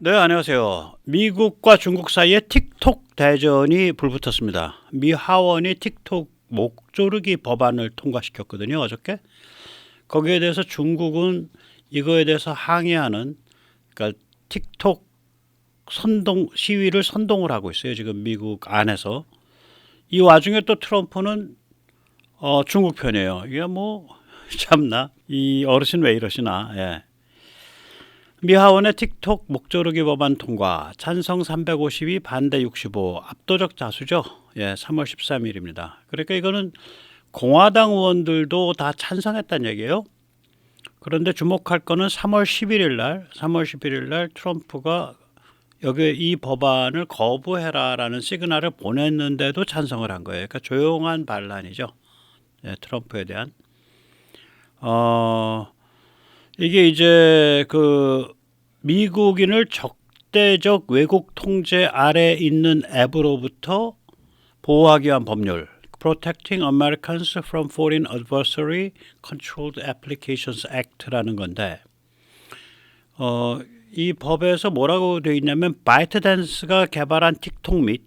네, 안녕하세요. 미국과 중국 사이에 틱톡 대전이 불붙었습니다. 미 하원이 틱톡 목조르기 법안을 통과시켰거든요, 어저께. 거기에 대해서 중국은 이거에 대해서 항의하는, 그러니까 틱톡 시위를 선동을 하고 있어요, 지금 미국 안에서. 이 와중에 또 트럼프는 중국 편이에요. 이게 뭐 참나 이 어르신 왜 이러시나. 예. 미 하원의 틱톡 목조르기 법안 통과, 찬성 352, 반대 65, 압도적 다수죠. 예, 3월 13일입니다. 그러니까 이거는 공화당 의원들도 다 찬성했다는 얘기예요. 그런데 주목할 거는 3월 11일 날 트럼프가 여기 이 법안을 거부해라라는 시그널을 보냈는데도 찬성을 한 거예요. 그러니까 조용한 반란이죠. 예, 트럼프에 대한. 이게 이제 그 미국인을 적대적 외국 통제 아래 있는 앱으로부터 보호하기 위한 법률, Protecting Americans from Foreign Adversary Controlled Applications Act라는 건데, 이 법에서 뭐라고 되어 있냐면 바이트댄스가 개발한 틱톡 및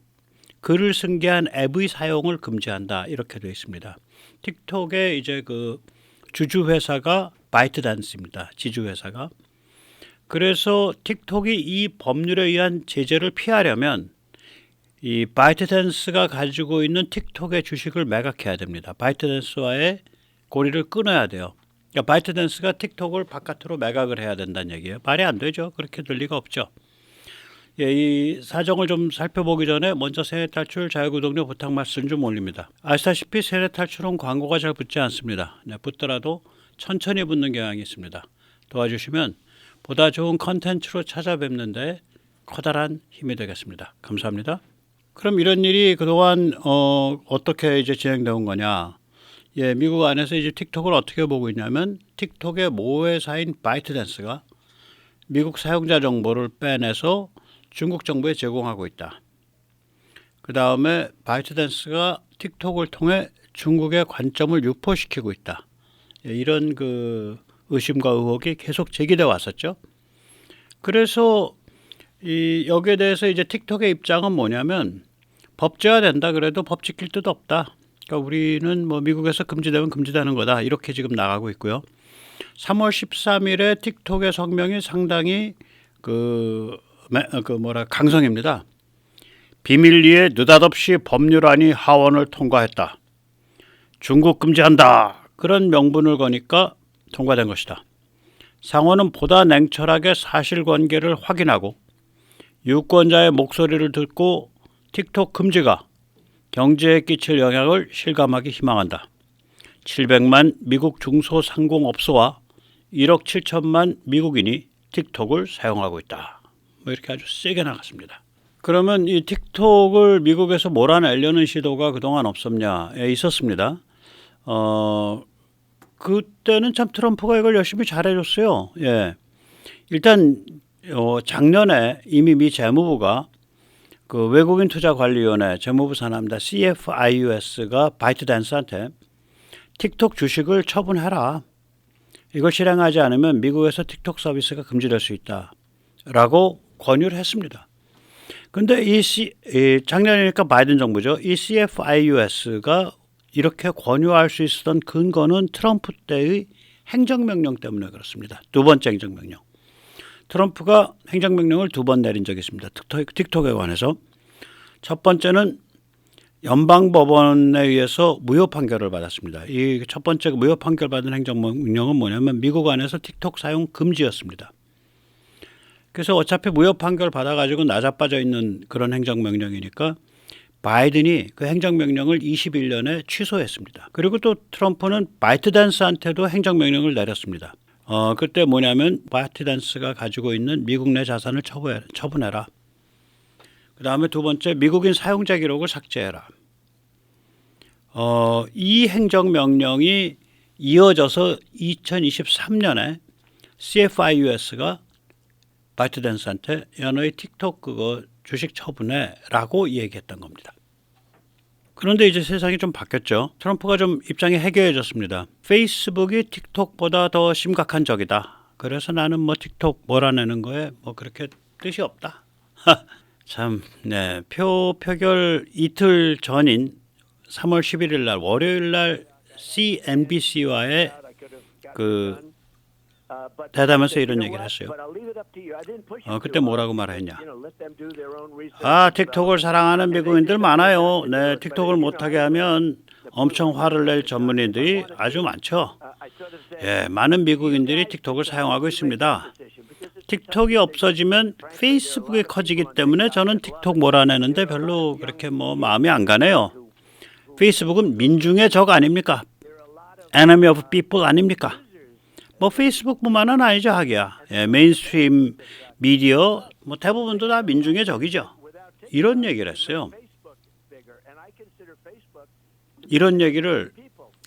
글을 승계한 앱의 사용을 금지한다, 이렇게 되어 있습니다. 틱톡의 이제 그 주주 회사가 바이트댄스입니다. 지주 회사가. 그래서 틱톡이 이 법률에 의한 제재를 피하려면 이 바이트댄스가 가지고 있는 틱톡의 주식을 매각해야 됩니다. 바이트댄스와의 고리를 끊어야 돼요. 그러니까 바이트댄스가 틱톡을 바깥으로 매각을 해야 된다는 얘기예요. 말이 안 되죠. 그렇게 될 리가 없죠. 예, 이 사정을 좀 살펴보기 전에 먼저 세뇌 탈출 자유구독료 부탁 말씀 좀 올립니다. 아시다시피 세뇌 탈출은 광고가 잘 붙지 않습니다. 네, 붙더라도 천천히 붙는 경향이 있습니다. 도와주시면 보다 좋은 컨텐츠로 찾아뵙는데 커다란 힘이 되겠습니다. 감사합니다. 그럼 이런 일이 그동안 어떻게 이제 진행되어 온 거냐? 예, 미국 안에서 이제 틱톡을 어떻게 보고 있냐면 틱톡의 모회사인 바이트댄스가 미국 사용자 정보를 빼내서 중국 정부에 제공하고 있다. 그 다음에 바이트댄스가 틱톡을 통해 중국의 관점을 유포시키고 있다. 예, 이런 그 의심과 의혹이 계속 제기돼 왔었죠. 그래서 여기에 대해서 이제 틱톡의 입장은 뭐냐면 법제화된다 그래도 법 지킬 뜻 없다. 그러니까 우리는 뭐 미국에서 금지되면 금지되는 거다, 이렇게 지금 나가고 있고요. 3월 13일에 틱톡의 성명이 상당히 강성입니다. 비밀리에 느닷없이 법률안이 하원을 통과했다. 중국 금지한다. 그런 명분을 거니까 통과된 것이다. 상원은 보다 냉철하게 사실관계를 확인하고 유권자의 목소리를 듣고 틱톡 금지가 경제에 끼칠 영향을 실감하기 희망한다. 700만 미국 중소상공업소와 1억 7천만 미국인이 틱톡을 사용하고 있다. 뭐 이렇게 아주 세게 나갔습니다. 그러면 이 틱톡을 미국에서 몰아내려는 시도가 그동안 없었냐? 예, 있었습니다. 그때는 참 트럼프가 이걸 열심히 잘해줬어요. 예. 일단 작년에 이미 미 재무부가 그 외국인 투자관리위원회 재무부 산하입니다. CFIUS가 바이트댄스한테 틱톡 주식을 처분해라. 이걸 실행하지 않으면 미국에서 틱톡 서비스가 금지될 수 있다라고 권유를 했습니다. 근데 작년이니까 바이든 정부죠. 이 CFIUS가 이렇게 권유할 수 있었던 근거는 트럼프 때의 행정명령 때문에 그렇습니다. 두 번째 행정명령. 트럼프가 행정명령을 두 번 내린 적이 있습니다. 틱톡에 관해서. 첫 번째는 연방법원에 의해서 무효 판결을 받았습니다. 이 첫 번째 무효 판결 받은 행정명령은 뭐냐면 미국 안에서 틱톡 사용 금지였습니다. 그래서 어차피 무효 판결 받아가지고 나자빠져 있는 그런 행정명령이니까 바이든이 그 행정명령을 21년에 취소했습니다. 그리고 또 트럼프는 바이트댄스한테도 행정명령을 내렸습니다. 그때 뭐냐면 바이트댄스가 가지고 있는 미국 내 자산을 처분해라. 그 다음에 두 번째, 미국인 사용자 기록을 삭제해라. 이 행정명령이 이어져서 2023년에 CFIUS가 바이트댄스한테 너희 틱톡 그거 주식 처분해라고 얘기했던 겁니다. 그런데 이제 세상이 좀 바뀌었죠. 트럼프가 좀 입장이 해결해졌습니다. 페이스북이 틱톡보다 더 심각한 적이다. 그래서 나는 뭐 틱톡 몰아내는 거에 뭐 그렇게 뜻이 없다. 참, 네, 표결 이틀 전인 3월 11일 날 월요일 날 CNBC와의 그 대담에서 이런 얘기를 했어요. 그때 뭐라고 말했냐? 틱톡을 사랑하는 미국인들 많아요. 네, 틱톡을 못하게 하면 엄청 화를 낼 전문인들이 아주 많죠. 예, 많은 미국인들이 틱톡을 사용하고 있습니다. 틱톡이 없어지면 페이스북이 커지기 때문에 저는 틱톡 몰아내는데 별로 그렇게 마음이 안 가네요. 페이스북은 민중의 적 아닙니까? Enemy of people 아닙니까? 페이스북뿐만은 아니죠, 하기야. 예, 메인스트림 미디어 대부분도 다 민중의 적이죠. 이런 얘기를 했어요. 이런 얘기를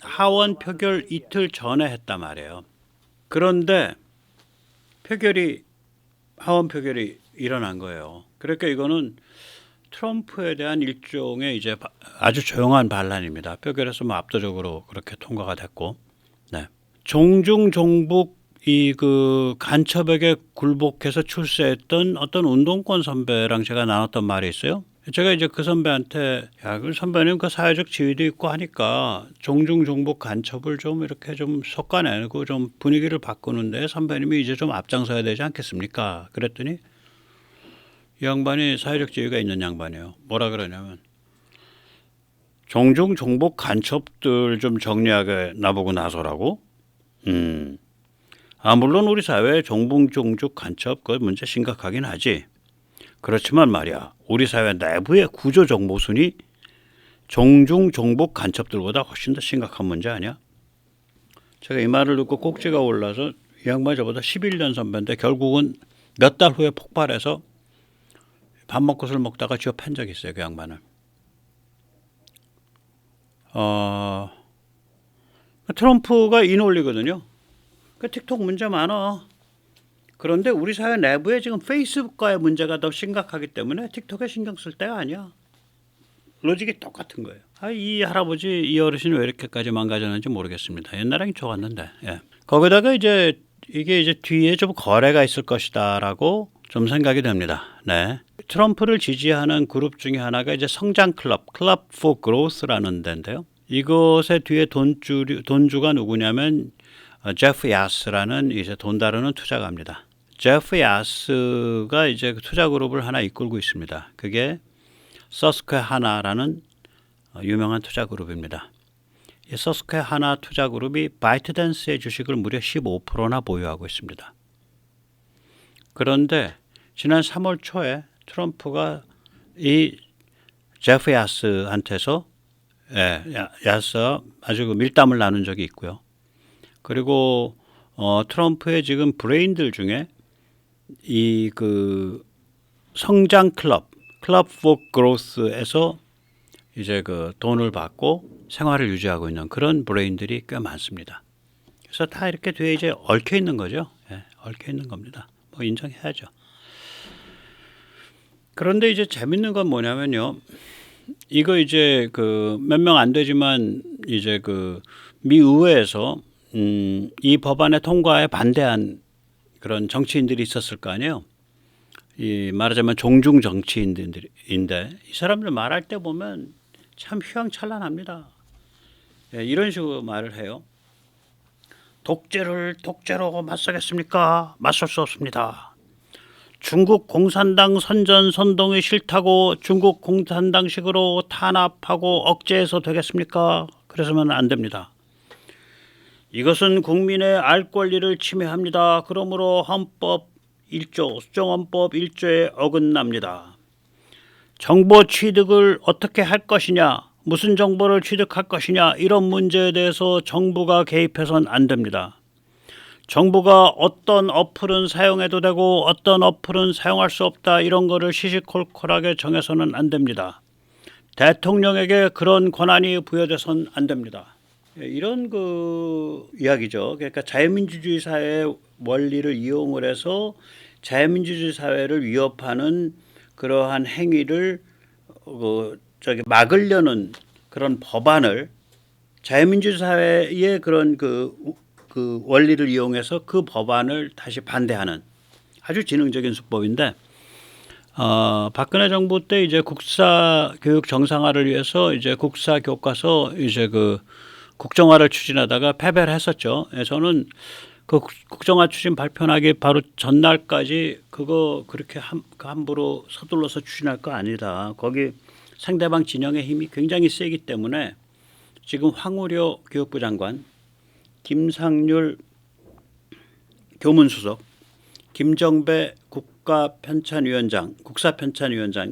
하원 표결 이틀 전에 했단 말이에요. 그런데 하원 표결이 일어난 거예요. 그러니까 이거는 트럼프에 대한 일종의 이제 아주 조용한 반란입니다. 표결에서 압도적으로 그렇게 통과가 됐고, 네. 종북 그 간첩에게 굴복해서 출세했던 어떤 운동권 선배랑 제가 나눴던 말이 있어요. 제가 이제 그 선배한테 그 선배님 그 사회적 지위도 있고 하니까 종북 간첩을 좀 이렇게 좀 솎아내고 좀 분위기를 바꾸는데 선배님이 이제 좀 앞장서야 되지 않겠습니까? 그랬더니 이 양반이 사회적 지위가 있는 양반이에요. 뭐라 그러냐면 종북 간첩들 좀 정리하게 나보고 나서라고? 물론 우리 사회에 종북 간첩 그 문제 심각하긴 하지. 그렇지만 말이야, 우리 사회 내부의 구조적 모순이 종북 간첩들보다 훨씬 더 심각한 문제 아니야? 제가 이 말을 듣고 꼭지가 올라서 이 양반이 저보다 11년 선배인데 결국은 몇 달 후에 폭발해서 밥 먹고 술 먹다가 쥐어 팬 적이 있어요, 그 양반을. 트럼프가 이 논리거든요. 그 틱톡 문제 많아. 그런데 우리 사회 내부에 지금 페이스북과의 문제가 더 심각하기 때문에 틱톡에 신경 쓸 때가 아니야. 로직이 똑같은 거예요. 이 할아버지, 이 어르신이 왜 이렇게까지 망가졌는지 모르겠습니다. 옛날엔 좋았는데. 예. 거기다가 이게 이제 뒤에 좀 거래가 있을 것이다라고 좀 생각이 됩니다. 네. 트럼프를 지지하는 그룹 중에 하나가 이제 성장 클럽 for Growth라는 데인데요. 이것의 뒤에 돈주가 누구냐면 제프 야스라는 이제 돈 다루는 투자가입니다. 제프 야스가 이제 투자 그룹을 하나 이끌고 있습니다. 그게 서스퀘하나라는 유명한 투자 그룹입니다. 이 서스퀘하나 투자 그룹이 바이트댄스의 주식을 무려 15%나 보유하고 있습니다. 그런데 지난 3월 초에 트럼프가 이 제프 야스한테서 야스와 아주 밀담을 나눈 적이 있고요. 그리고 트럼프의 지금 브레인들 중에 이 그 성장 클럽 for Growth에서 이제 그 돈을 받고 생활을 유지하고 있는 그런 브레인들이 꽤 많습니다. 그래서 다 이렇게 뒤에 이제 얽혀 있는 거죠. 얽혀 있는 겁니다. 인정해야죠. 그런데 이제 재밌는 건 뭐냐면요. 이거 이제 그 몇 명 안 되지만 이제 그 미 의회에서 이 법안의 통과에 반대한 그런 정치인들이 있었을 거 아니에요. 이 말하자면 종중 정치인들인데 이 사람들 말할 때 보면 참 휘황찬란합니다. 이런 식으로 말을 해요. 독재를 독재로 맞서겠습니까? 맞설 수 없습니다. 중국 공산당 선전선동이 싫다고 중국 공산당식으로 탄압하고 억제해서 되겠습니까? 그래서는 안 됩니다. 이것은 국민의 알 권리를 침해합니다. 그러므로 헌법 1조, 수정헌법 1조에 어긋납니다. 정보 취득을 어떻게 할 것이냐, 무슨 정보를 취득할 것이냐 이런 문제에 대해서 정부가 개입해서는 안 됩니다. 정부가 어떤 어플은 사용해도 되고 어떤 어플은 사용할 수 없다 이런 거를 시시콜콜하게 정해서는 안 됩니다. 대통령에게 그런 권한이 부여돼서는 안 됩니다. 이런 그 이야기죠. 그러니까 자유민주주의 사회의 원리를 이용을 해서 자유민주주의 사회를 위협하는 그러한 행위를 막으려는 그런 법안을 자유민주주의 사회의 그런 그 원리를 이용해서 그 법안을 다시 반대하는 아주 지능적인 수법인데 박근혜 정부 때 이제 국사 교육 정상화를 위해서 이제 국사 교과서 이제 그 국정화를 추진하다가 패배를 했었죠. 예, 저는 그 국정화 추진 발표하기 바로 전날까지 그거 그렇게 함부로 서둘러서 추진할 거 아니다. 거기 상대방 진영의 힘이 굉장히 세기 때문에 지금 황우려 교육부 장관, 김상률 교문수석, 김정배 국사편찬위원장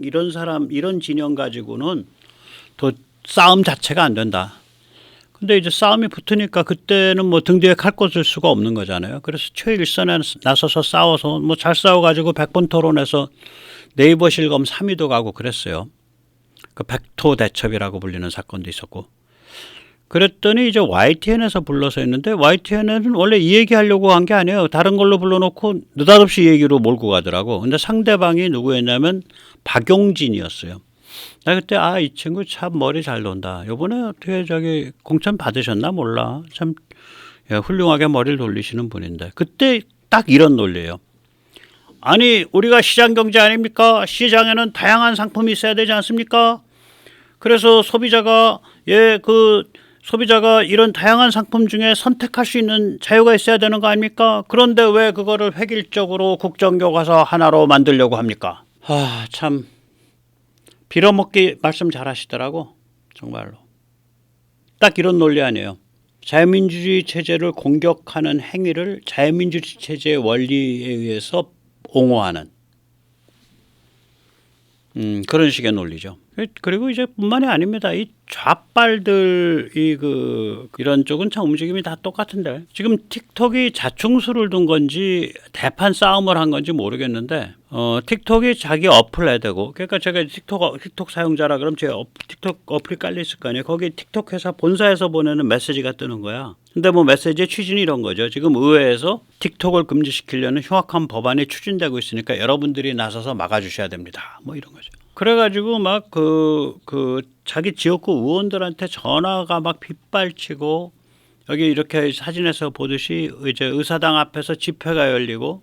이런 사람 이런 진영 가지고는 더 싸움 자체가 안 된다. 근데 이제 싸움이 붙으니까 그때는 뭐 등 뒤에 칼 꽂을 수가 없는 거잖아요. 그래서 최일선에 나서서 싸워서 뭐 잘 싸워가지고 100번 토론해서 네이버 실검 3위도 가고 그랬어요. 그 백토 대첩이라고 불리는 사건도 있었고. 그랬더니 이제 YTN에서 불러서 했는데 YTN은 원래 이 얘기 하려고 한 게 아니에요. 다른 걸로 불러놓고 느닷없이 이 얘기로 몰고 가더라고. 근데 상대방이 누구였냐면 박용진이었어요. 나 그때 이 친구 참 머리 잘 논다. 요번에 어떻게 저기 공천 받으셨나 몰라. 참 훌륭하게 머리를 돌리시는 분인데 그때 딱 이런 논리예요. 아니 우리가 시장 경제 아닙니까? 시장에는 다양한 상품이 있어야 되지 않습니까? 그래서 소비자가 이런 다양한 상품 중에 선택할 수 있는 자유가 있어야 되는 거 아닙니까? 그런데 왜 그거를 획일적으로 국정교과서 하나로 만들려고 합니까? 참 빌어먹기 말씀 잘하시더라고. 정말로. 딱 이런 논리 아니에요. 자유민주주의 체제를 공격하는 행위를 자유민주주의 체제의 원리에 의해서 옹호하는 그런 식의 논리죠. 그리고 이제 뿐만이 아닙니다. 이 좌빨들 이런 쪽은 참 움직임이 다 똑같은데 지금 틱톡이 자충수를 둔 건지 대판 싸움을 한 건지 모르겠는데 틱톡이 자기 어플 내대고 그러니까 제가 틱톡 사용자라 그럼 제 틱톡 어플이 깔려 있을 거 아니에요. 거기 틱톡 회사 본사에서 보내는 메시지가 뜨는 거야. 근데 뭐 메시지의 취지는 이런 거죠. 지금 의회에서 틱톡을 금지시키려는 흉악한 법안이 추진되고 있으니까 여러분들이 나서서 막아주셔야 됩니다. 뭐 이런 거죠. 그래가지고 막 자기 지역구 의원들한테 전화가 막 빗발치고 여기 이렇게 사진에서 보듯이 이제 의사당 앞에서 집회가 열리고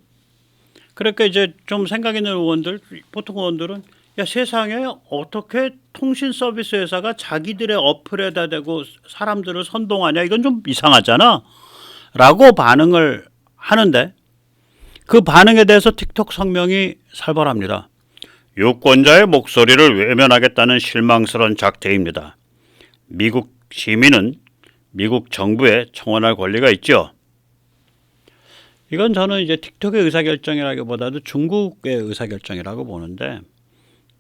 그러니까 이제 좀 생각 있는 의원들 보통 의원들은 야 세상에 어떻게 통신 서비스 회사가 자기들의 어플에다 대고 사람들을 선동하냐 이건 좀 이상하잖아 라고 반응을 하는데 그 반응에 대해서 틱톡 성명이 살벌합니다. 유권자의 목소리를 외면하겠다는 실망스러운 작태입니다. 미국 시민은 미국 정부에 청원할 권리가 있죠. 이건 저는 이제 틱톡의 의사결정이라기보다도 중국의 의사결정이라고 보는데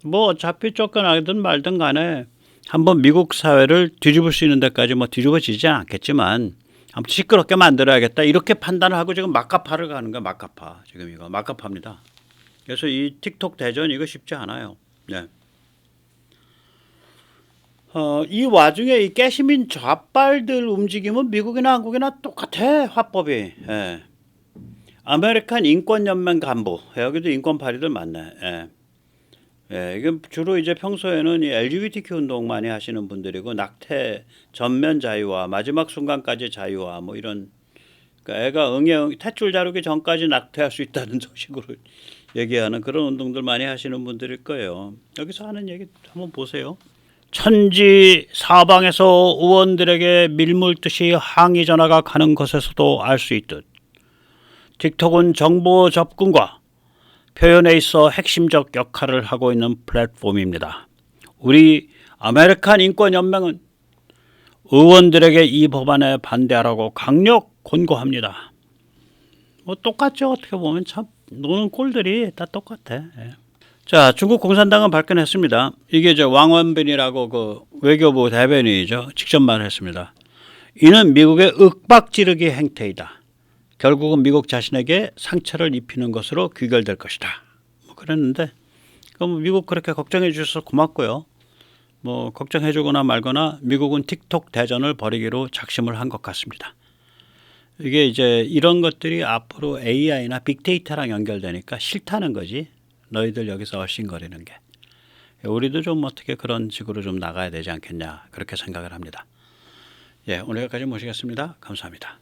뭐 어차피 쫓겨나든 말든 간에 한번 미국 사회를 뒤집을 수 있는 데까지 뭐 뒤집어지지 않겠지만 아무튼 시끄럽게 만들어야겠다 이렇게 판단을 하고 지금 막가파를 가는 거야. 막가파 지금 이거 막가파입니다. 그래서 이 틱톡 대전 이거 쉽지 않아요. 네. 이 와중에 이 깨시민 좌빨들 움직임은 미국이나 한국이나 똑같아 화법이. 예. 아메리칸 인권연맹 간부 여기도 인권 파리들 많네. 예. 예, 이게 주로 이제 평소에는 이 LGBTQ 운동 많이 하시는 분들이고 낙태 전면 자유화 마지막 순간까지 자유화 뭐 이런 그러니까 애가 탯줄 자르기 전까지 낙태할 수 있다는 식으로 얘기하는 그런 운동들 많이 하시는 분들일 거예요. 여기서 하는 얘기 한번 보세요. 천지 사방에서 의원들에게 밀물듯이 항의 전화가 가는 것에서도 알 수 있듯 틱톡은 정보 접근과 표현에 있어 핵심적 역할을 하고 있는 플랫폼입니다. 우리 아메리칸 인권연맹은 의원들에게 이 법안에 반대하라고 강력 권고합니다. 뭐 똑같죠. 어떻게 보면 참 노는 꼴들이 다 똑같아. 예. 자, 중국 공산당은 발끈했습니다. 이게 왕원빈이라고 그 외교부 대변인이죠. 직접 말했습니다. 이는 미국의 윽박지르기 행태이다. 결국은 미국 자신에게 상처를 입히는 것으로 귀결될 것이다. 뭐 그랬는데 그럼 미국 그렇게 걱정해 주셔서 고맙고요. 뭐 걱정해 주거나 말거나 미국은 틱톡 대전을 벌이기로 작심을 한 것 같습니다. 이게 이제 이런 것들이 앞으로 AI나 빅데이터랑 연결되니까 싫다는 거지. 너희들 여기서 얼씬거리는 게. 우리도 좀 어떻게 그런 식으로 좀 나가야 되지 않겠냐 그렇게 생각을 합니다. 예, 오늘 여기까지 모시겠습니다. 감사합니다.